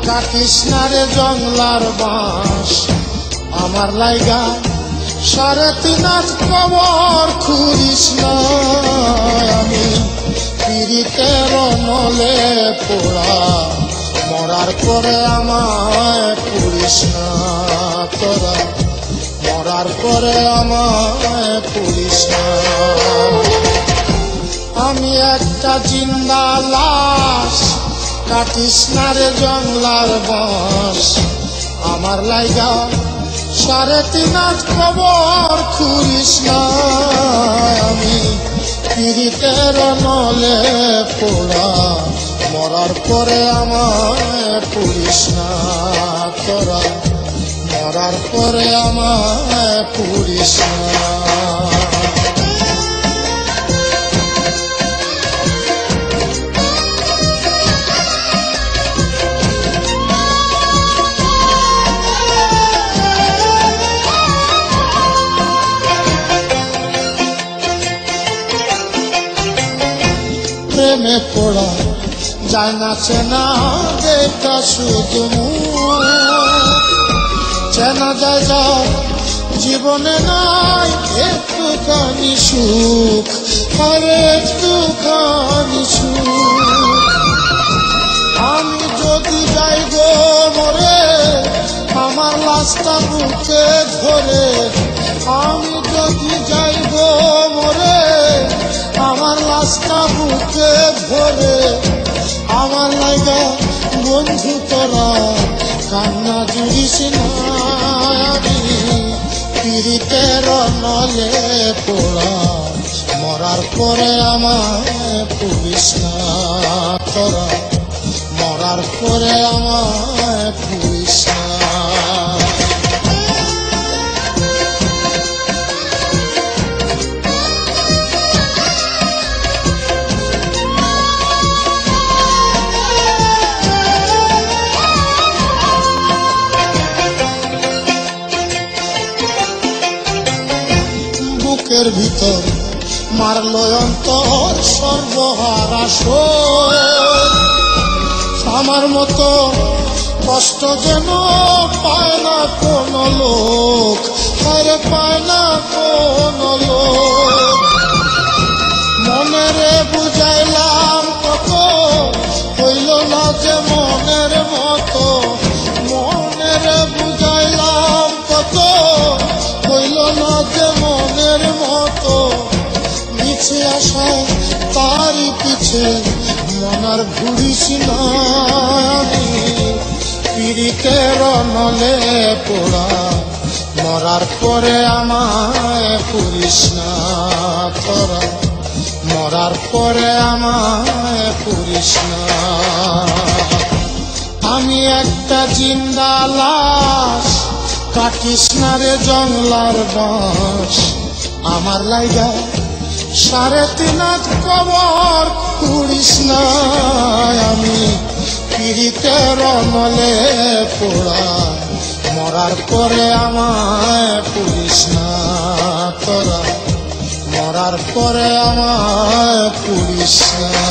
কাটিস না রে জংলার বাঁশ আমার লাইগা 3.5 হাত কবর খুঁড়িস না। আমি পীড়িতের নলে পোড়া মরার পরে আমায় পুড়িস না। তোরা মরার পরে আমায় পুড়িস না। আমি একটা জিন্দা লাশ কাটিস না রে জংলার বাঁশ আমার লাইগা 3.5 হাত কবর খুঁড়িস না। আমি পীড়িতের নলে পোড়া মরার পরে আমায় পুড়িস না। তোরা মরার পরে আমায় পুড়িস না। প্রেমে পড়া যায় না চেনা এটা শুধু চেনা যায় যার জীবনে নাই একটুখানি সুখ আর একটুখানি সুখ। আমি যদি যাই গো মরে আমার লাশটা বুকে ধরে, আমি যদি যাই গো মরে আমার লাশটা বুকে ধরে, আমার লাইগা বন্ধু তোরা কান্না জুড়িস না। আমি পীড়িতের নলে পোড়া মরার পরে আমায় পুড়িস না। তোরা মরার পরে আমায় পুড়িস না। বুকের ভিতর মারলো অন্তর সর্বহারা শোক। আমার মতো কষ্ট যেন পায় না কোন লোক, আরে পায় না কোন লোক। মনেরে বুঝাইলাম কত হইল না যে মনের মতো, মনেরে বুঝাইলাম কত হইল না যে মনের মতো। মিছে আশায় তারই পিছে মনার ঘুরিস না। আমি পীড়িতের নলে পোড়া মরার পরে আমায় পুড়িস না। তোরা মরার পরে আমায় পুড়িস না। আমি একটা জিন্দা লাশ কাটিস না রে জংলার বাঁশ আমার লাইগা 3.5 হাত কবর খুঁড়িস না। আমি পীড়িতের নলে পোড়া মরার পরে আমায় পুড়িস না। তোরা মরার পরে আমায় পুড়িস না।